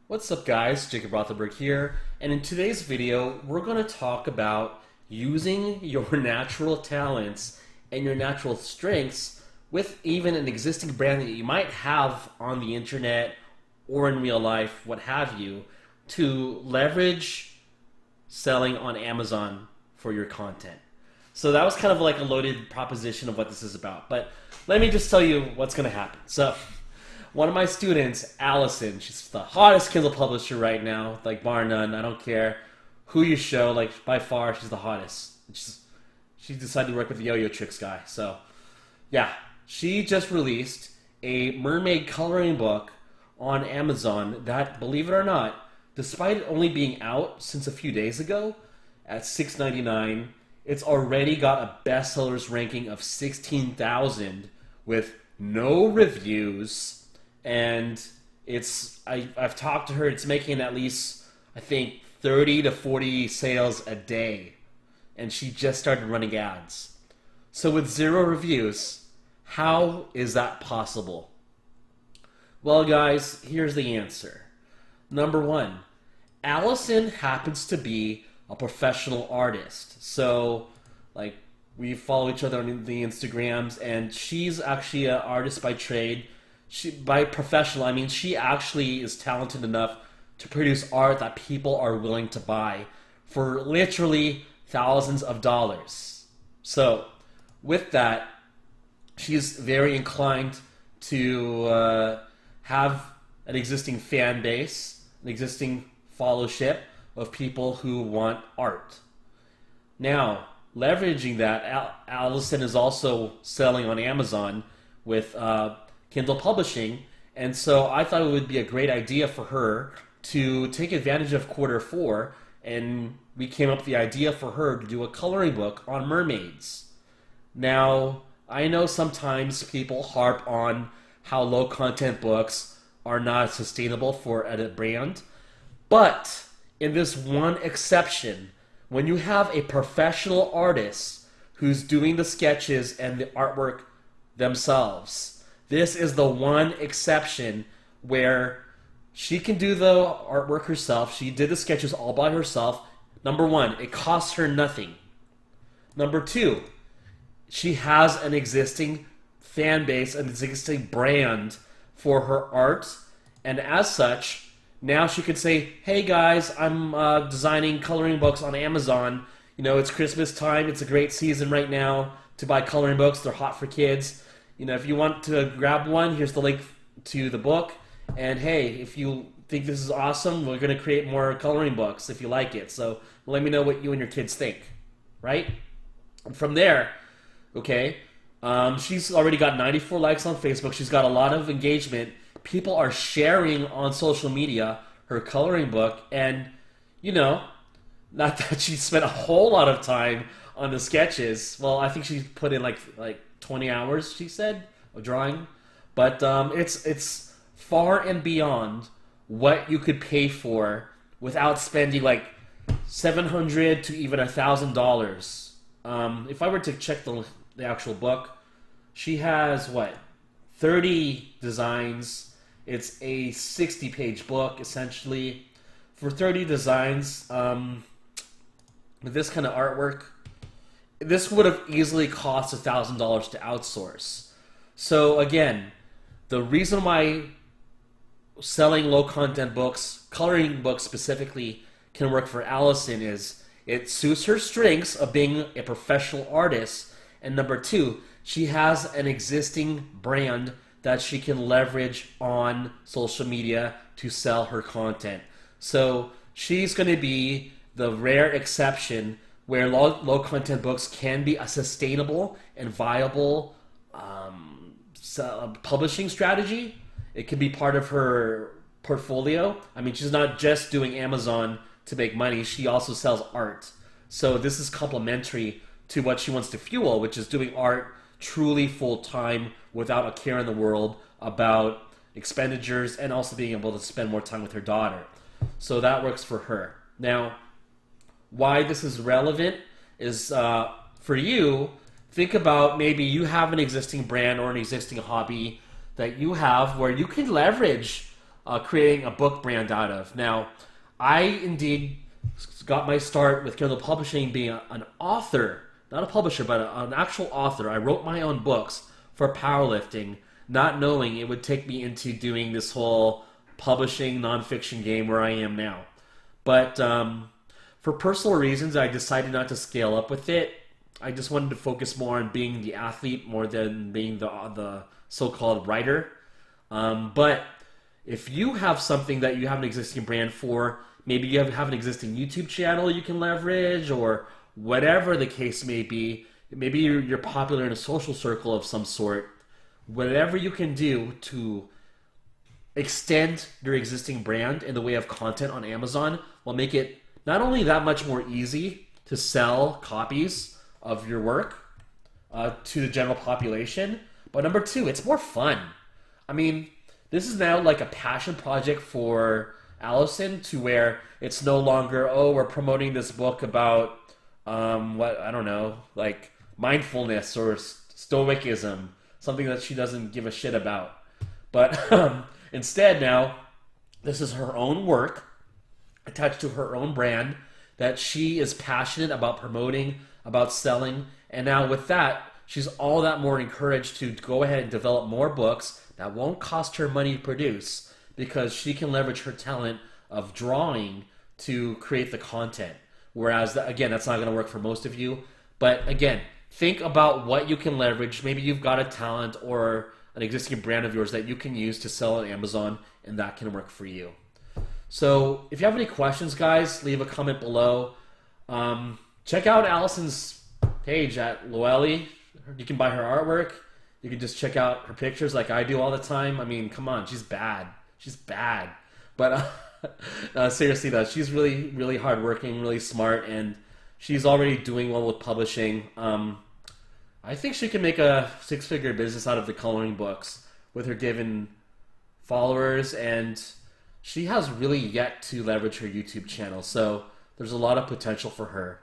What's up guys, Jacob Rothenberg here, and in today's video we're going to talk about using your natural talents and your natural strengths with even an existing brand that you might have on the internet or in real life, what have you, to leverage selling on Amazon for your content. So that was kind of like a loaded proposition of what this is about, but let me just tell you what's going to happen. So one of my students, Allison, she's the hottest Kindle publisher right now, like bar none. I don't care who you show, like by far she's the hottest. She decided to work with the Yo-Yo Tricks guy. So yeah, she just released a mermaid coloring book on Amazon that, believe it or not, despite it only being out since a few days ago at $6.99, it's already got a bestsellers ranking of 16,000 with no reviews. And I've talked to her, it's making at least, I think, 30 to 40 sales a day. And she just started running ads. So with 0 reviews, how is that possible? Well, guys, here's the answer. Number 1, Allison happens to be a professional artist. So, like, we follow each other on the Instagrams, and she's actually an artist by trade. By professional, I mean she actually is talented enough to produce art that people are willing to buy for literally thousands of dollars. So, with that, she's very inclined to have an existing fan base, an existing followership of people who want art. Now, leveraging that, Allison is also selling on Amazon with Kindle publishing, and so I thought it would be a great idea for her to take advantage of Q4, and we came up with the idea for her to do a coloring book on mermaids. Now, I know sometimes people harp on how low content books are not sustainable for a brand, but in this one exception, when you have a professional artist who's doing the sketches and the artwork themselves, this is the one exception where she can do the artwork herself. She did the sketches all by herself. Number 1, it costs her nothing. Number 2, she has an existing fan base, an existing brand for her art. And as such, now she could say, hey guys, I'm designing coloring books on Amazon. You know, it's Christmas time. It's a great season right now to buy coloring books. They're hot for kids. You know, if you want to grab one, here's the link to the book. And hey, if you think this is awesome, we're going to create more coloring books if you like it. So let me know what you and your kids think, right? And from there, okay, she's already got 94 likes on Facebook. She's got a lot of engagement. People are sharing on social media her coloring book. And, you know, not that she spent a whole lot of time on the sketches. Well, I think she put in like 20 hours, she said, of drawing. But it's far and beyond what you could pay for without spending like $700 to even $1,000. If I were to check the actual book, she has, 30 designs. It's a 60-page book, essentially. For 30 designs, with this kind of artwork, this would have easily cost $1,000 to outsource. So again, the reason why selling low-content books, coloring books specifically, can work for Allison is it suits her strengths of being a professional artist, and number 2, she has an existing brand that she can leverage on social media to sell her content. So she's going to be the rare exception where low content books can be a sustainable and viable publishing strategy. It can be part of her portfolio. I mean, she's not just doing Amazon to make money. She also sells art. So this is complementary to what she wants to fuel, which is doing art truly full-time without a care in the world about expenditures and also being able to spend more time with her daughter. So that works for her. Now, why this is relevant is for you, think about maybe you have an existing brand or an existing hobby that you have where you can leverage creating a book brand out of. Now, I indeed got my start with Kindle Publishing being an author, not a publisher, but an actual author. I wrote my own books for powerlifting, not knowing it would take me into doing this whole publishing nonfiction game where I am now. But for personal reasons, I decided not to scale up with it. I just wanted to focus more on being the athlete more than being the so-called writer. But if you have something that you have an existing brand for, maybe you have an existing YouTube channel you can leverage, or whatever the case may be, maybe you're popular in a social circle of some sort, whatever you can do to extend your existing brand in the way of content on Amazon will make it not only that much more easy to sell copies of your work to the general population, but number two, it's more fun. I mean, this is now like a passion project for Allison, to where it's no longer, oh, we're promoting this book about what, I don't know, like mindfulness or stoicism, something that she doesn't give a shit about. But instead now, this is her own work attached to her own brand that she is passionate about promoting, about selling, and now with that, she's all that more encouraged to go ahead and develop more books that won't cost her money to produce, because she can leverage her talent of drawing to create the content. Whereas, again, that's not going to work for most of you. But again, think about what you can leverage. Maybe you've got a talent or an existing brand of yours that you can use to sell on Amazon, and that can work for you. So if you have any questions, guys, leave a comment below. Check out Allison's page at Loeli. You can buy her artwork. You can just check out her pictures like I do all the time. I mean, come on, she's bad. She's bad. But seriously though, she's really, really hardworking, really smart, and she's already doing well with publishing. I think she can make a six-figure business out of the coloring books with her given followers, and she has really yet to leverage her YouTube channel. So there's a lot of potential for her,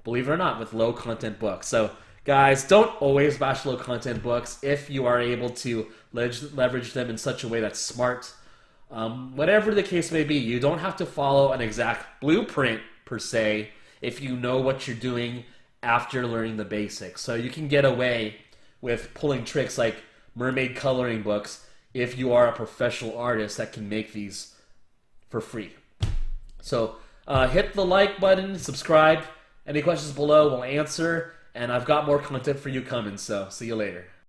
believe it or not, with low-content books. So guys, don't always bash low-content books if you are able to leverage them in such a way that's smart. Whatever the case may be, you don't have to follow an exact blueprint per se if you know what you're doing after learning the basics. So you can get away with pulling tricks like Mermaid coloring books if you are a professional artist that can make these for free. So hit the like button, subscribe. Any questions below, we'll answer. And I've got more content for you coming, so see you later.